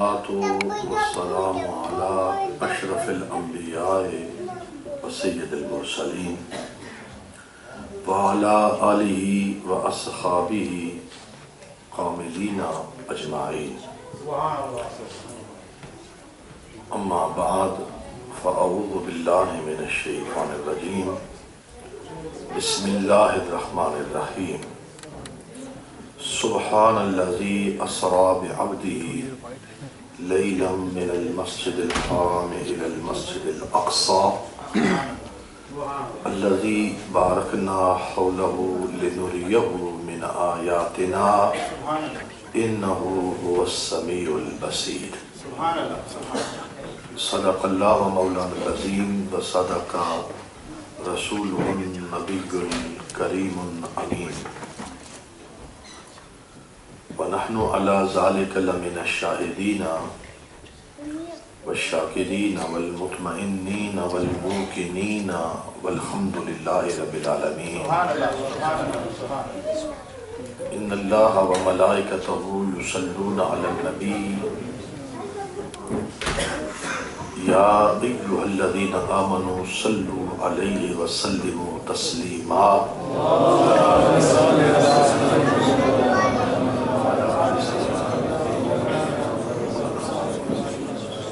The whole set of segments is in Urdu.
والسلام على أشرف الأنبياء وسيد المرسلين وعلى آله وأصحابه كاملين أجمعين. أما بعد فأعوذ بالله من الشيطان الرجيم. بسم الله الرحمن الرحيم. سبحان الذي أسرى بعبده ليلا من المسجد الحرام إلى المسجد الأقصى الذي باركنا حوله لنريه من آياتنا إنه هو السميع البصير. صدق الله مولانا العظيم وصدق رسوله النبي الكريم الأمين. ونحن على ذلك لمن الشاهدين والشاكرين والمطمئنين والموقنين والحمد لله رب العالمين. إن الله وملائكته يصلون على النبي يا أيها الذين آمنوا صلوا عليه وسلموا تسليما.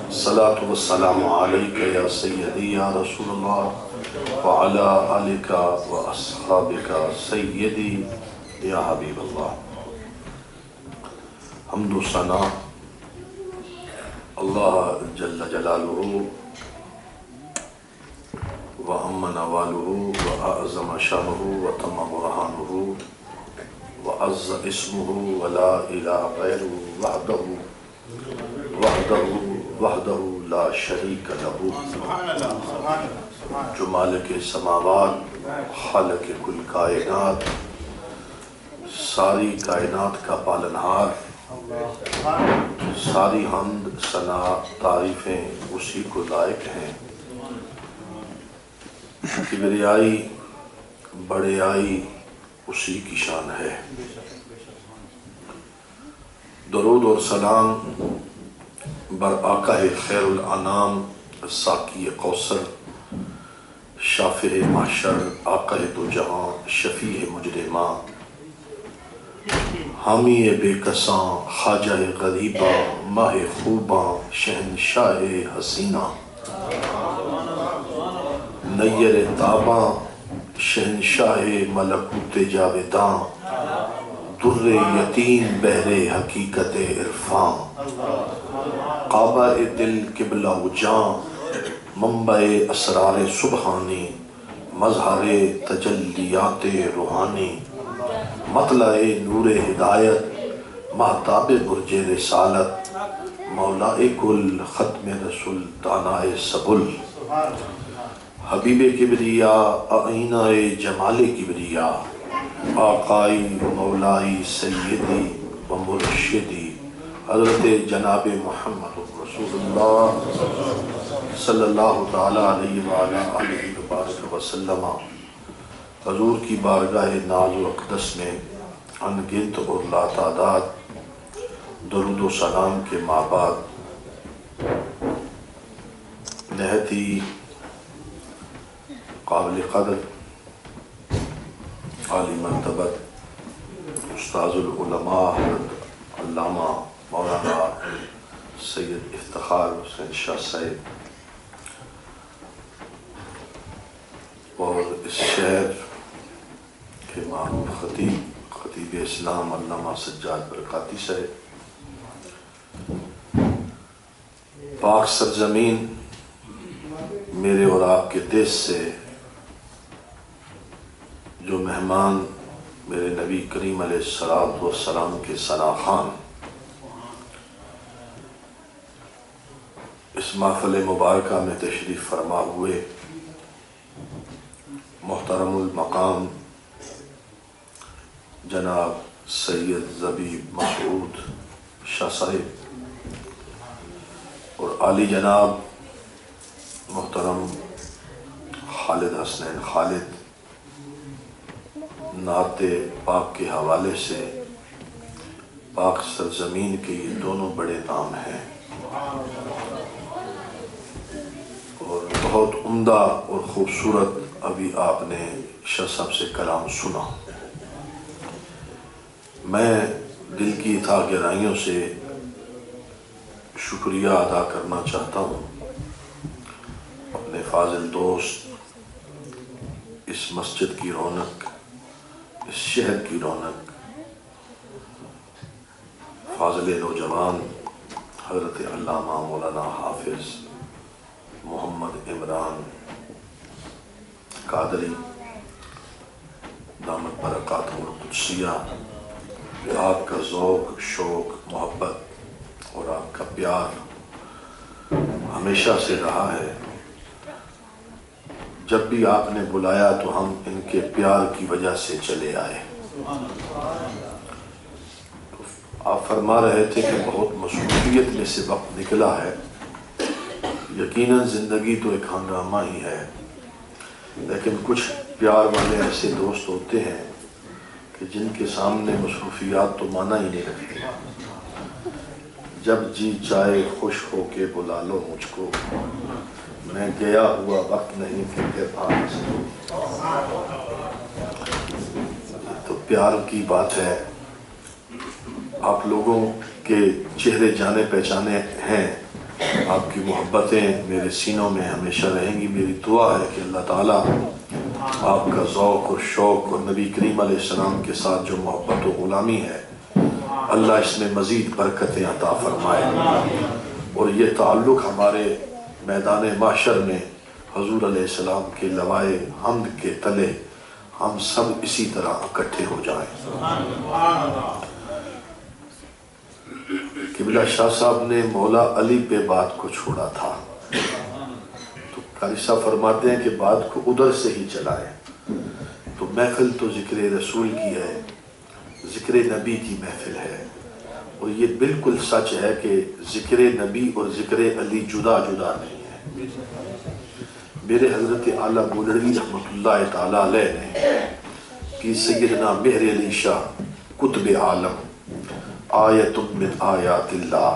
الصلاة والسلام عليك يا سيدي يا رسول الله وعلى آلك وأصحابك سيدي يا حبيب الله. حمد و ثنا اللہ جل جلالہ وعم نوالہ وأعظم شانہ وتم برہانہ وعز اسمہ ولا الہ غیرہ وحدہ لا شریک لہ، جو مالک سماوات خالق کل کائنات ساری کائنات کا پالنہار، ساری حمد ثنا تعریفیں اسی کو لائق ہیں. کبریائی بڑیائی اسی کی شان ہے. درود اور سلام بر آقا خیر الانام ساقی کوثر شافع محشر آقا دو جہاں شفیع مجرماں حامی بے کساں خواجہ غریباں ماہ خوباں شہنشاہ حسینہ نیر تاباں شہنشاہ ملکوت جاوداں در یتیم بحر حقیقت عرفاں کعبہ دل قبلہ و جاں منبع اسرار سبحانی مظہر تجلیات روحانی مطلع نور ہدایت مہتاب برج رسالت مولا کل ختم رسول دانائے سبل حبیب کبریا آئینہ جمال کبریا آقائی مولائی سیدی و مرشدی حضرت جناب محمد رسول اللہ صلی اللہ تعالیٰ علیہ وآلہ وبارک وسلم حضور کی بارگاہ ناز و اقدس میں انگنت اور لا تعداد درود و سلام کے بعد نہایت ہی قابل قدر عالی مرتبت استاذ العلماء حضرت علامہ مولانا سید افتخار حسین شاہ صاحب اور اس شہر کے معروف خطیب اسلام علامہ سجاد برکاتی صاحب، پاک سرزمین میرے اور آپ کے دیش سے جو مہمان میرے نبی کریم علیہ السلام کے ثنا خوان اس محفل مبارکہ میں تشریف فرما ہوئے، محترم المقام جناب سید زبیب مسعود شاہ صاحب اور عالی جناب محترم خالد حسنین خالد، نعت پاک کے حوالے سے پاک سرزمین کے یہ دونوں بڑے نام ہیں. بہت عمدہ اور خوبصورت ابھی آپ نے شاہ صاحب سے کلام سنا. میں دل کی تھا گہرائیوں سے شکریہ ادا کرنا چاہتا ہوں اپنے فاضل دوست، اس مسجد کی رونق، اس شہر کی رونق، فاضل نوجوان حضرت علامہ مولانا حافظ محمد عمران قادری دامت برکاتہ القدسیہ، کہ آپ کا ذوق، شوق، محبت اور آپ کا پیار ہمیشہ سے رہا ہے. جب بھی آپ نے بلایا تو ہم ان کے پیار کی وجہ سے چلے آئے. آپ فرما رہے تھے کہ بہت مصروفیت میں سے وقت نکلا ہے. یقیناً زندگی تو ایک ہنگامہ ہی ہے، لیکن کچھ پیار والے ایسے دوست ہوتے ہیں کہ جن کے سامنے مصروفیات تو معنی ہی نہیں رکھتے. جب جی چاہے خوش ہو کے بلا لو مجھ کو، میں گیا ہوا وقت نہیں پھر آج. تو پیار کی بات ہے. آپ لوگوں کے چہرے جانے پہچانے ہیں، آپ کی محبتیں میرے سینوں میں ہمیشہ رہیں گی. میری دعا ہے کہ اللہ تعالیٰ آپ کا ذوق اور شوق اور نبی کریم علیہ السلام کے ساتھ جو محبت و غلامی ہے، اللہ اس میں مزید برکتیں عطا فرمائے، اور یہ تعلق ہمارے میدان محشر میں حضور علیہ السلام کے لوائے حمد کے تلے ہم سب اسی طرح اکٹھے ہو جائیں. قبلہ شاہ صاحب نے مولا علی پہ بات کو چھوڑا تھا، تو قاری صاحب فرماتے ہیں کہ بات کو ادھر سے ہی چلائیں. تو محفل تو ذکر رسول کی ہے، ذکر نبی کی محفل ہے، اور یہ بالکل سچ ہے کہ ذکر نبی اور ذکر علی جدا جدا نہیں ہے. میرے حضرت اعلیٰ گولڑوی رحمۃ اللہ تعالیٰ علیہ نے کہ سیدنا مہر علی شاہ قطب عالم آیت من آیات اللہ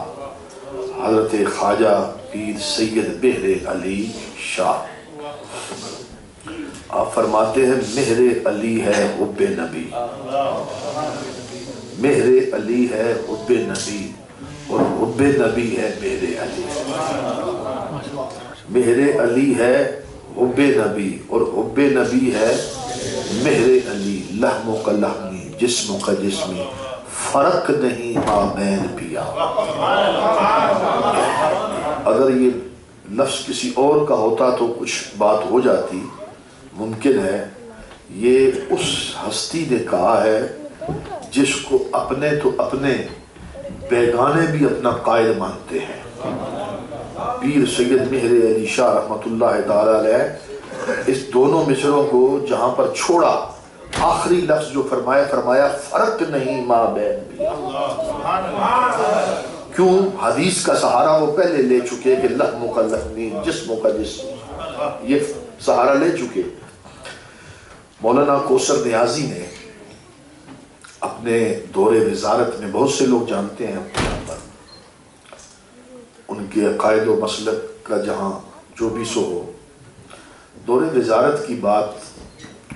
حضرت خواجہ پیر سید مہر علی شاہ، آپ فرماتے ہیں مہر علی ہے حب نبی، مہر علی ہے حب نبی، اور حب نبی ہے مہر علی. مہر علی ہے حب نبی اور حب نبی ہے مہر علی. لحم کا لحمی، جسم کا جسمی، فرق نہیں مابین پیا. اگر یہ لفظ کسی اور کا ہوتا تو کچھ بات ہو جاتی. ممکن ہے یہ اس ہستی نے کہا ہے جس کو اپنے تو اپنے بیگانے بھی اپنا قائد مانتے ہیں. پیر سید مہر علی شاہ رحمۃ اللہ تعالی علیہ اس دونوں مصروں کو جہاں پر چھوڑا، آخری لفظ جو فرمایا فرق نہیں مابین پیا. کیوں؟ حدیث کا سہارا وہ پہلے لے چکے کہ لحم کا لحمی، جسم کا جسم، یہ سہارا لے چکے. مولانا کوثر نیازی نے اپنے دور وزارت میں، بہت سے لوگ جانتے ہیں پر ان کے عقائد و مسلک کا جہاں جو بھی سو ہو، دور وزارت کی بات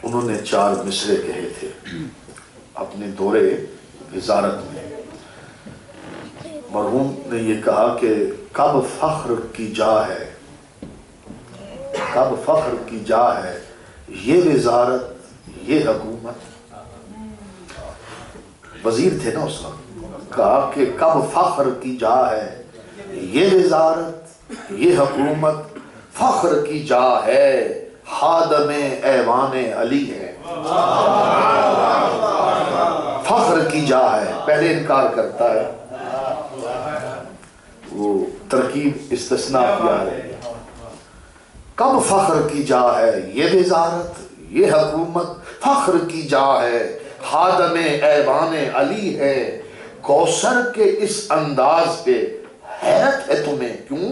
انہوں نے 4 مصرے کہے تھے اپنے دور وزارت میں. مرحوم نے یہ کہا کہ کب فخر کی جا ہے، کب فخر کی جا ہے یہ وزارت یہ حکومت. وزیر تھے نا اس وقت. کہا کہ کب فخر کی جا ہے یہ وزارت یہ حکومت، فخر کی جا ہے خادم ایوان علی ہے. فخر کی جا ہے، پہلے انکار کرتا ہے، وہ ترکیب استثناء کیا ہے. کب فخر کی جا ہے یہ وزارت یہ حکومت، فخر کی جا ہے خادم ایوان علی ہے. کوثر کے اس انداز پہ حیرت ہے تمہیں کیوں؟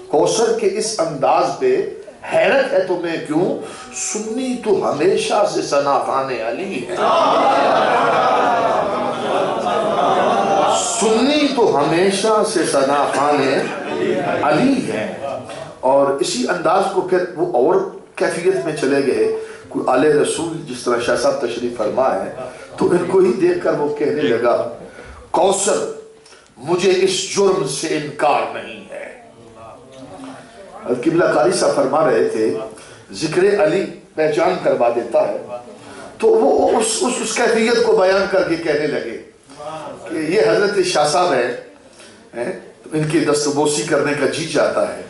کوثر کے اس انداز پہ حیرت ہے تمہیں کیوں؟ سنی تو ہمیشہ سے ثناخوان علی ہے. سنی تو ہمیشہ سے ثناخوان علی ہے. اور اسی انداز کو پھر وہ اور کیفیت میں چلے گئے. کوئی آل رسول جس طرح شاہ صاحب تشریف فرما ہے تو ان کو ہی دیکھ کر وہ کہنے لگا کوثر مجھے اس جرم سے انکار نہیں ہے. قبلہ قاری صاحب فرما رہے تھے ذکر علی پہچان کروا دیتا ہے تو وہ اس کیفیت کو بیان کر کے کہنے لگے کہ یہ حضرت شاہ صاحب ہے ان کی دستبوسی کرنے کا جی چاہتا ہے,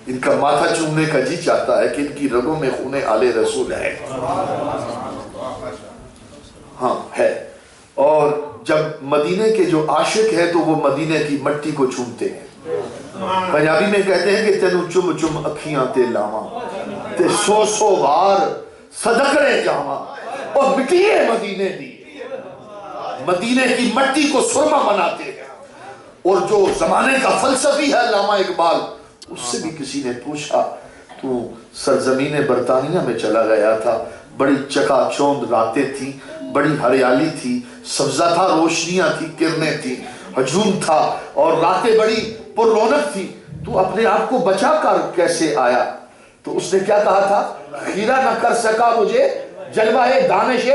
ان کا ماتھا چومنے کا جی چاہتا ہے کہ ان کی رگوں میں خون آل رسول ہے. ہاں ہے. اور جب مدینے کے جو عاشق ہے تو وہ مدینے کی مٹی کو چومتے ہیں. پنجابی میں کہتے ہیں کہ تینو چم چم اکھیاں تے لاواں تے سو سو بار صدقڑے جاواں اور مٹی ہے مدینے دی, مدینے کی مٹی کو سرما بناتے ہیں. اور جو زمانے کا فلسفی ہے علامہ اقبال, اس سے بھی کسی نے پوچھا تو سرزمین برطانیہ میں چلا گیا تھا, بڑی چکا چوند راتیں تھی, بڑی ہریالی تھی, سبزہ تھا, روشنیاں تھی, کرنیں تھی, ہجوم تھا اور راتیں بڑی پر رونق تھی, تو اپنے آپ کو بچا کر کیسے آیا؟ تو اس نے کیا کہا تھا, خیرہ نہ کر سکا مجھے جلوہ دانش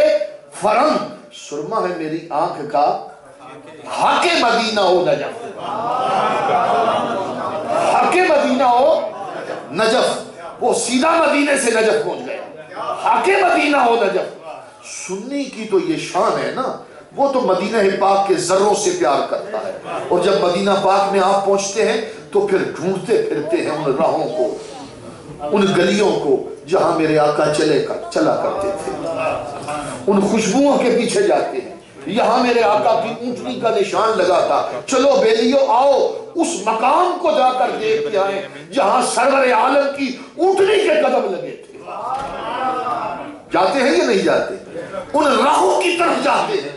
فرنگ, سرما ہے میری آنکھ کا حق مدینہ ہو نجف, حق مدینہ ہو نجف. وہ سیدھا مدینے سے نجف پہنچ گیا, حق مدینہ ہو نجف. سنی کی تو یہ شان ہے نا, وہ تو مدینہ پاک کے ذروں سے پیار کرتا ہے, اور جب مدینہ پاک میں آپ پہنچتے ہیں تو پھر ڈھونڈتے پھرتے ہیں ان راہوں کو, ان گلیوں کو جہاں میرے آقا چلا کرتے تھے, ان خوشبوؤں کے پیچھے جاتے ہیں. یہاں میرے آقا کی اونٹنی کا نشان لگا تھا, چلو بیلیو آؤ اس مقام کو جا کر دیکھ کے آئیں جہاں سرور عالم کی اونٹنی کے قدم لگے تھے. جاتے ہیں یا نہیں جاتے؟ ان راہوں کی طرف جاتے ہیں,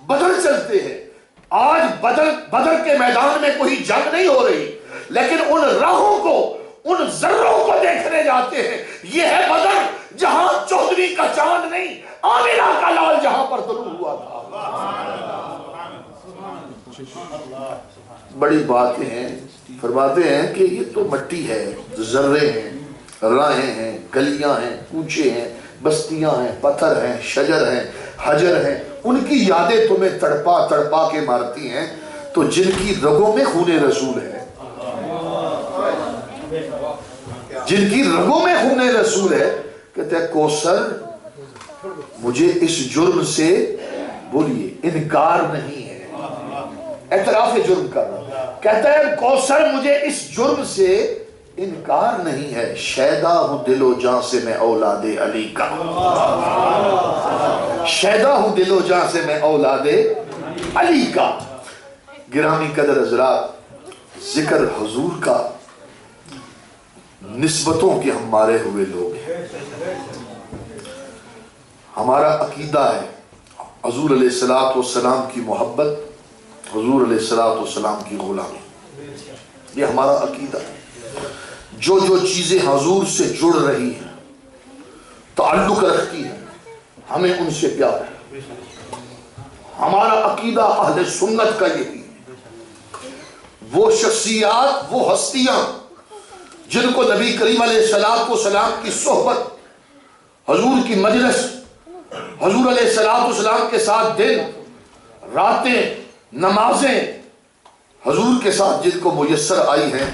بدر چلتے ہیں. آج بدر کے میدان میں کوئی جنگ نہیں ہو رہی, لیکن ان راہوں کو, ان ذروں کو دیکھنے جاتے ہیں. یہ ہے بدر جہاں چودھری کا چاند نہیں, آمنہ کا لال جہاں پر طلوع ہوا تھا. بڑی باتیں ہیں. فرماتے ہیں کہ یہ تو مٹی ہے, ذرے ہیں, راہیں ہیں, گلیاں ہیں, کوچے ہیں, بستیاں ہیں, پتھر ہیں, شجر ہیں, حجر ہیں, ان کی یادیں تمہیں تڑپا تڑپا کے مارتی ہیں. تو جن کی رگوں میں خون رسول ہے, جن کی رگوں میں خون رسول ہے, کہتے ہیں کوثر مجھے اس جرم سے بولیے انکار نہیں ہے, اعتراف جرم کر رہا. کہتا ہے کوثر مجھے اس جرم سے انکار نہیں ہے, شیدا ہوں دل و جان سے میں اولاد علی کا, شیدا ہوں دل و جان سے میں اولاد علی کا. گرامی قدر حضرات, ذکر حضور کا نسبتوں کے ہم مارے ہوئے لوگ ہیں. ہمارا عقیدہ ہے حضور علیہ السلام کی محبت, حضور علیہ السلام کی غلامی, یہ ہمارا عقیدہ ہے. جو جو چیزیں حضور سے جڑ رہی ہیں, تعلق رکھتی ہیں, ہمیں ان سے پیار ہے. ہمارا عقیدہ اہل سنت کا یہی ہے. وہ شخصیات, وہ ہستیاں جن کو نبی کریم علیہ السلام کی صحبت, حضور کی مجلس, حضور علیہ السلام کے ساتھ دن راتیں, نمازیں حضور کے ساتھ جن کو میسر آئی ہیں,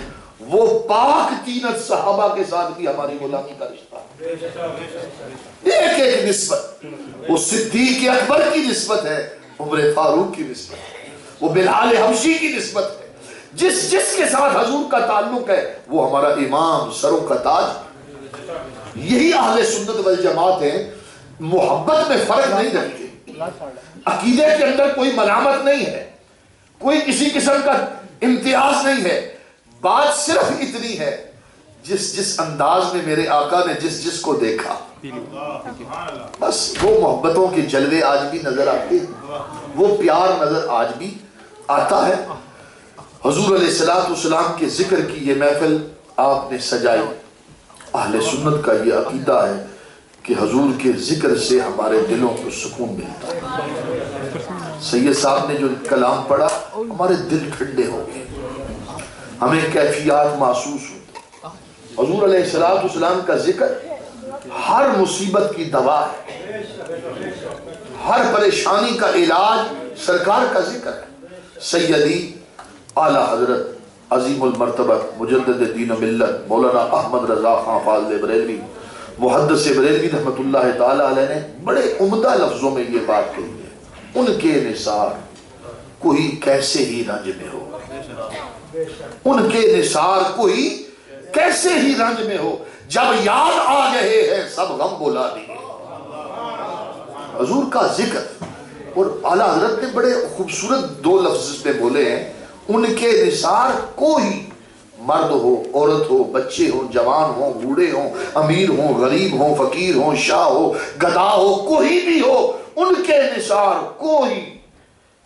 وہ پاک تینت صحابہ کے ساتھ بھی ہماری غلامی کا رشتہ ہے. ایک ایک نسبت, وہ صدیق اکبر کی نسبت ہے, عمر فاروق کی نسبت ہے, وہ بلال حبشی کی نسبت ہے. جس کے ساتھ حضور کا تعلق ہے وہ ہمارا امام, سروں کا تاج. یہی اہل سنت والجماعت ہیں. محبت میں فرق نہیں رکھتے, عقیدے کے اندر کوئی ملامت نہیں ہے, کوئی کسی قسم کا امتیاز نہیں ہے. بات صرف اتنی ہے, جس انداز میں میرے آقا نے جس کو دیکھا, بس وہ محبتوں کے جلوے آج بھی نظر آتے ہیں, وہ پیار نظر آج بھی آتا ہے. حضور علیہ السلام کے ذکر کی یہ محفل آپ نے سجائی. اہل سنت کا یہ عقیدہ ہے کہ حضور کے ذکر سے ہمارے دلوں کو سکون ملتا ہے. سید صاحب نے جو کلام پڑھا, ہمارے دل ٹھنڈے ہو گئے, ہمیں کیفیات محسوس ہوتی. حضور علیہ السلام کا ذکر ہر مصیبت کی دوا ہے، ہر پریشانی کا علاج سرکار کا ذکر ہے۔ سیدی اعلیٰ حضرت عظیم المرتبت مجدد دین و ملت مولانا احمد رضا خان فاضل بریلوی محدث بریلوی رحمۃ اللہ تعالی علیہ نے بڑے عمدہ لفظوں میں یہ بات کہی ہے، ان کے نثار کوئی کیسے ہی رنج میں ہو، ان کے نثار کوئی کیسے ہی رنج میں ہو، جب یاد آ گئے ہیں سب غم بلا دیے۔ حضور کا ذکر، اور اعلیٰ حضرت نے بڑے خوبصورت دو لفظ اس میں بولے ہیں، ان کے نثار کوئی، مرد ہو عورت ہو بچے ہوں جوان ہوں بوڑھے ہوں امیر ہوں غریب ہوں فقیر ہوں شاہ ہو گدا ہو کوئی بھی ہو، ان کے نثار کوئی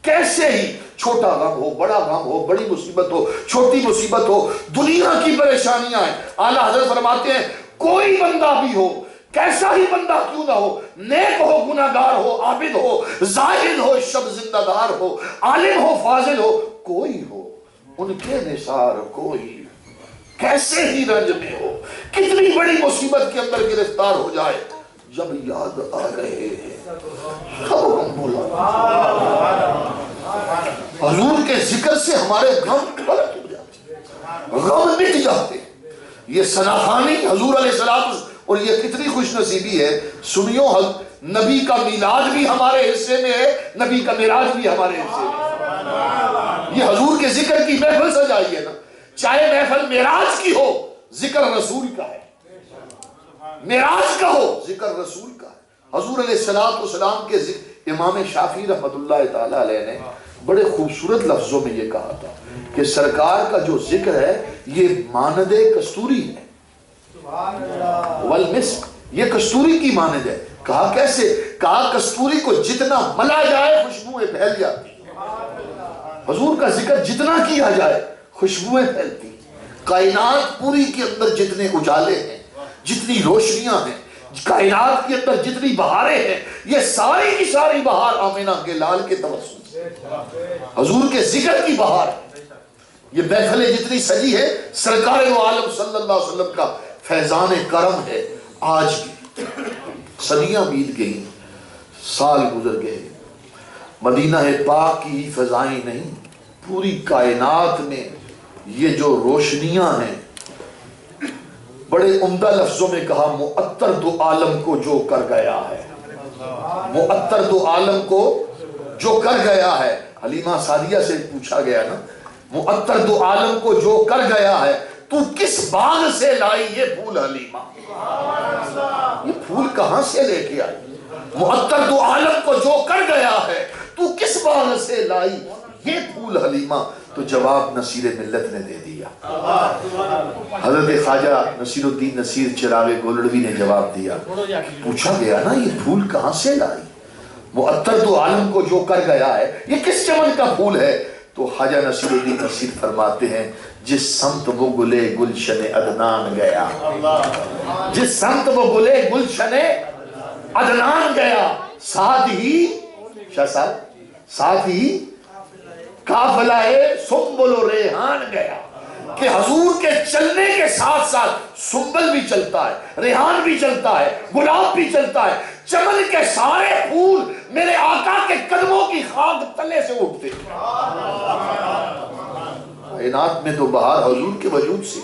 کیسے ہی، چھوٹا غم ہو بڑا غم ہو بڑی مصیبت ہو چھوٹی مصیبت ہو دنیا کی پریشانیاں ہیں، اعلیٰ حضرت فرماتے ہیں کوئی بندہ بھی ہو کیسا ہی بندہ کیوں نہ ہو، نیک ہو گناہگار ہو عابد ہو زاہد ہو شب زندہ دار ہو عالم ہو فاضل ہو، کوئی ہو ان کے نثار کوئی کیسے ہی رنج میں ہو، کتنی بڑی مصیبت کے اندر گرفتار ہو جائے، جب یاد آ رہے ہیں سب غم بھلا۔ حضور کے ذکر سے ہمارے غم پلٹ ہو جاتے، غم مٹ جاتے۔ یہ ثناخانی حضور علیہ السلام، اور یہ کتنی خوش نصیبی ہے، سنیو نبی کا میلاد بھی ہمارے حصے میں ہے، نبی کا معراج بھی ہمارے حصے میں ہے۔ یہ حضور کے ذکر کی محفل سجائی ہے نا، چاہے محفل معراج کی ہو ذکر رسول کا ہے، معراج کا ہو ذکر رسول کا ہے۔ حضور علیہ السلام کے ذکر، امام شافعی رحمۃ اللہ تعالی علیہ نے بڑے خوبصورت لفظوں میں یہ کہا تھا کہ سرکار کا جو ذکر ہے یہ مانند کستوری ہے، والمسک، یہ کستوری کی مانند ہے۔ کہا کیسے؟ کہا کستوری کو جتنا ملا جائے خوشبوئیں پھیل جاتی، حضور کا ذکر جتنا کیا جائے خوشبوئیں پھیلتی، کائنات پوری کے اندر جتنے اجالے ہیں جتنی روشنیاں ہیں کائنات کے اندر جتنی بہاریں ہیں، یہ ساری کی ساری بہار آمینہ کے لال کے توسط سے حضور کے ذکر کی بہار ہے۔ یہ محفلیں جتنی سجی ہے سرکار دو عالم صلی اللہ علیہ وسلم کا فیضان کرم ہے۔ آج بھی صدیاں بیت گئی، سال گزر گئے، مدینہ پاک کی فضائیں نہیں، پوری کائنات میں یہ جو روشنیاں ہیں، بڑے عمدہ لفظوں میں کہا معطر دو عالم کو جو کر گیا ہے، معطر دو عالم کو جو کر گیا ہے۔ حلیمہ سعدیہ سے پوچھا گیا نا، معطر دو عالم کو جو کر گیا ہے تو کس باغ سے لائی یہ پھول حلیمہ، یہ پھول کہاں سے لے کے آئی؟ معطر دو عالم کو جو کر گیا ہے تو کس باغ سے لائی یہ پھول حلیمہ؟ تو جواب نصیر ملت نے دے دیا، حضرت خواجہ نصیر الدین نصیر چراغ گولڑوی نے جواب دیا، پوچھا گیا نا یہ پھول کہاں سے لائی؟ معطر دو عالم کو جو کر گیا ہے یہ کس چمن کا پھول ہے؟ تو خواجہ نصیر الدین نصیر فرماتے ہیں جس سمت وہ گلے گلشن عدنان گیا، جس سمت وہ گلے گلشن عدنان گیا، ساتھ ہی شاہ صاحب ساتھ ہی قافلہ سنبل و ریحان گیا، کہ حضور کے چلنے کے ساتھ ساتھ سنبل بھی چلتا ہے ریحان بھی چلتا ہے گلاب بھی چلتا ہے، چمن کے سارے پھول میرے آقا کے قدموں کی خاک تلے سے اٹھتے۔ کائنات میں تو بہار حضور کے وجود سے،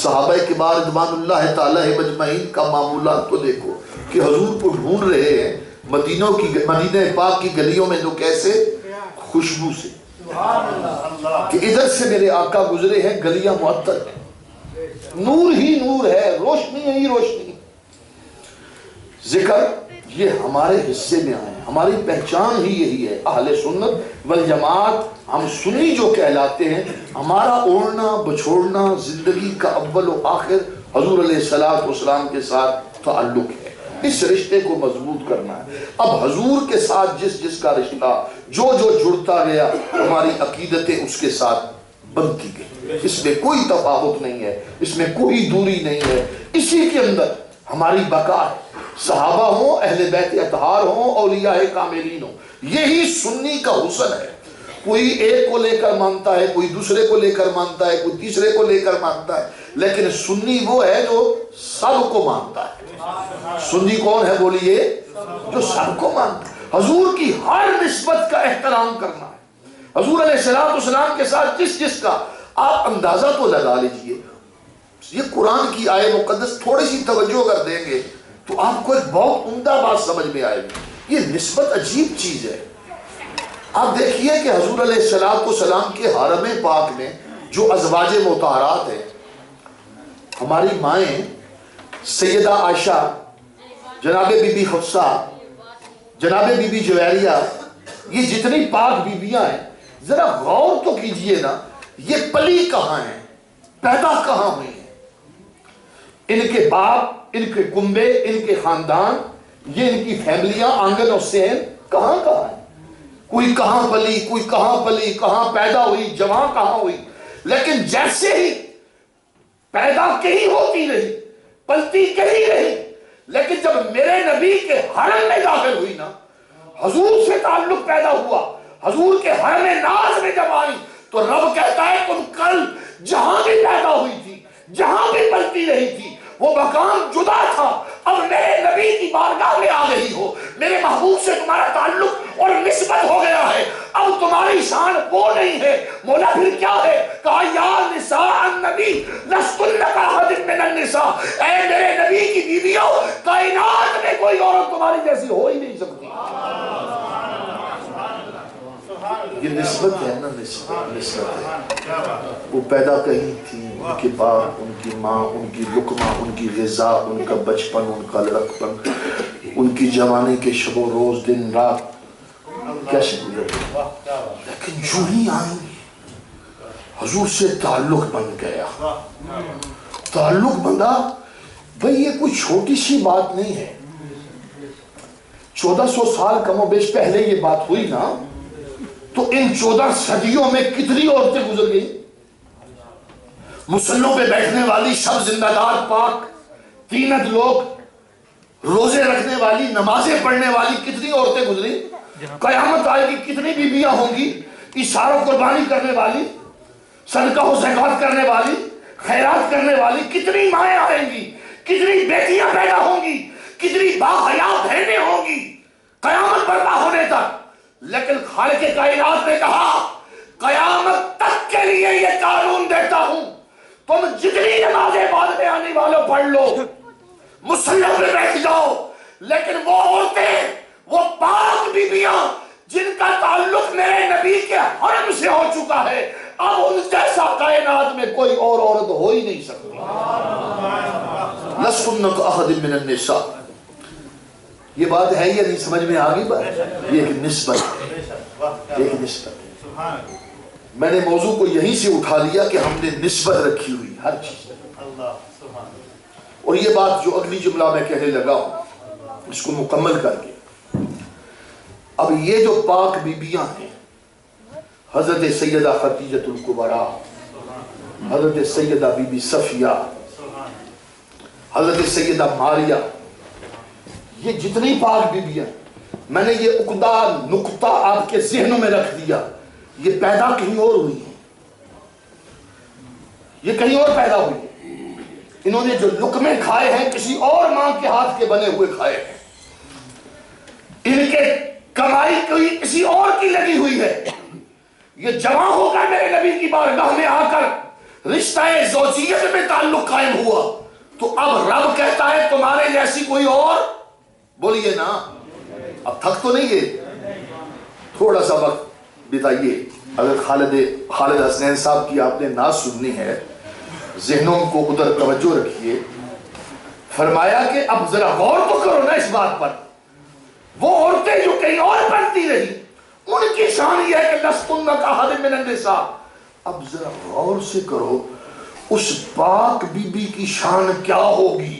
صحابہ کبار رضوان اللہ تعالی مجمعین کا معمولات تو دیکھو کہ حضور کو ڈھونڈ رہے ہیں مدینہ پاک کی گلیوں میں، جو کیسے خوشبو سے، کہ ادھر سے میرے آقا گزرے ہیں گلیاں معطر ہیں، نور ہی نور ہے، روشنی ہی روشنی۔ ذکر یہ ہمارے حصے میں آئے، ہماری پہچان ہی یہی ہے، اہل سنت والجماعت، ہم سنی جو کہلاتے ہیں، ہمارا اوڑھنا بچھوڑنا زندگی کا اول و آخر حضور علیہ السلام کے ساتھ تعلق ہے، اس رشتے کو مضبوط کرنا ہے۔ اب حضور کے ساتھ جس جس کا رشتہ جو جو جڑتا گیا ہماری عقیدتیں اس کے ساتھ بنتی گئی، اس میں کوئی تفاوت نہیں ہے، اس میں کوئی دوری نہیں ہے، اسی کے اندر ہماری بقا ہے۔ صحابہ ہوں اہل بیت اطہار ہوں اولیاء کاملین ہوں، یہی سنی کا حسن ہے۔ کوئی ایک کو لے کر مانتا ہے، کوئی دوسرے کو لے کر مانتا ہے، کوئی تیسرے کو لے کر مانتا ہے، لیکن سنی وہ ہے جو سب کو مانتا ہے۔ سنی کون ہے بولیے؟ جو سب کو مانتا ہے۔ حضور کی ہر نسبت کا احترام کرنا ہے۔ حضور علیہ السلام کے ساتھ جس کا آپ اندازہ تو لگا لیجئے، یہ قرآن کی آیت مقدس تھوڑی سی توجہ کر دیں گے تو آپ کو ایک بہت عمدہ بات سمجھ میں آئے گی۔ یہ نسبت عجیب چیز ہے۔ آپ دیکھیے کہ حضور علیہ السلام کے حرم پاک میں جو ازواج مطہرات ہیں، ہماری مائیں سیدہ عائشہ، جناب بی بی حفصہ، جناب بی بی جویریہ، یہ جتنی پاک بیویاں ہیں، ذرا غور تو کیجئے نا، یہ پلی کہاں ہیں، پیدا کہاں ہوئی ہیں؟ ان کے باپ، ان کے کنبے، ان کے خاندان، یہ ان کی فیملیاں، آنگن اور صحن کہاں ہیں؟ کوئی کہاں پلی، کوئی کہاں پلی، کہاں پیدا ہوئی، جوان کہاں ہوئی۔ لیکن جیسے ہی پیدا کہیں ہوتی رہی، پلتی کہیں رہی، لیکن جب میرے نبی کے حرم میں داخل ہوئی نا، حضور سے تعلق پیدا ہوا، حضور کے حرم ناز میں جب آئی تو رب کہتا ہے تم کل جہاں بھی پیدا ہوئی تھی، جہاں بھی پلتی رہی تھی، وہ مقام جدا تھا، اب میرے نبی کی بارگاہ میں آ گئی ہو، میرے محبوب سے تمہارا تعلق اور نسبت ہو گیا ہے، اب تمہاری شان وہ نہیں ہے۔ مولا پھر کیا ہے؟ کہا یا نساء النبی لستن کاحد من النساء، اے میرے نبی کی بیویوں، کائنات میں کوئی عورت تمہاری جیسی ہو ہی نہیں سکتی۔ یہ نسبت ہے نا، نسبت ہے۔ وہ پیدا کہیں تھی، ان کے باپ، ان کی ماں، ان کی لقمہ، ان کی غذا، ان کا بچپن، ان کا لڑکپن، ان کی جوانی کے شب و روز، دن رات کیسے گزرے، لیکن جو ہی آئیں حضور سے تعلق بن گیا۔ تعلق بندہ، بھئی یہ کوئی چھوٹی سی بات نہیں ہے۔ 1400 سال کم و بیش پہلے یہ بات ہوئی نا، تو ان 14 صدیوں میں کتنی عورتیں گزر گئی؟ مسلوں پہ بیٹھنے والی، شب زندہ دار پاک، تینت لوگ، روزے رکھنے والی، نمازیں پڑھنے والی کتنی عورتیں گزری؟ قیامت آئے گی کتنی بیویاں ہوں گی؟ اشار و قربانی کرنے والی، صدقہ و زکوٰۃ کرنے والی، خیرات کرنے والی کتنی مائیں آئیں گی؟ کتنی بیٹیاں پیدا ہوں گی؟ کتنی باحیا بہنیں ہوں گی قیامت برپا ہونے تک؟ لیکن خالق کائنات نے کہا قیامت تک کے لیے یہ قانون دیتا ہوں، تم جتنی نمازیں بعد میں آنے والوں پڑھ لو، مصلی پہ بیٹھ جاؤ، لیکن وہ عورتیں، وہ پاک بیویاں جن کا تعلق میرے نبی کے حرم سے ہو چکا ہے، اب ان جیسا کائنات میں کوئی اور عورت ہو ہی نہیں سکتی۔ لستن کاحد من النساء، یہ بات ہے یا نہیں سمجھ میں آگئی بات؟ یہ ایک نسبت ہے، ایک نسبت ہے۔ میں نے موضوع کو یہیں سے اٹھا لیا کہ ہم نے نسبت رکھی ہوئی ہر چیز۔ اور یہ بات جو اگلی جملہ میں کہنے لگا ہوں، اس کو مکمل کر کے، اب یہ جو پاک بیبیاں ہیں، حضرت سیدہ خدیجہ الکبریٰ، حضرت سیدہ بی بی صفیہ، حضرت سیدہ ماریہ، یہ جتنی پاک بیبیاں، میں نے یہ عقدہ نقطہ آپ کے ذہنوں میں رکھ دیا، یہ پیدا کہیں اور ہوئی ہیں، یہ کہیں اور پیدا ہوئی ہیں۔ انہوں نے جو لقمے کھائے ہیں کسی اور ماں کے ہاتھ کے بنے ہوئے کھائے ہیں، ان کے کمائی کوئی کسی اور کی لگی ہوئی ہے۔ یہ جوان ہو کر میرے نبی کی بارگاہ میں آ کر رشتہ زوجیت میں تعلق قائم ہوا، تو اب رب کہتا ہے تمہارے جیسی کوئی اور، بولیے نا، اب تھک تو نہیں ہے؟ تھوڑا سا وقت بتائیے، اگر خالد حسنین صاحب کی آپ نے نعت سننی ہے، ذہنوں کو ادھر توجہ رکھیے۔ فرمایا کہ اب ذرا غور تو کرو نا اس بات پر، وہ عورتیں جو کہیں اور بنتی رہی، ان کی شان یہ ہے کہ لستن کاحد من النساء۔ اب ذرا غور سے کرو، اس پاک بی بی کی شان کیا ہوگی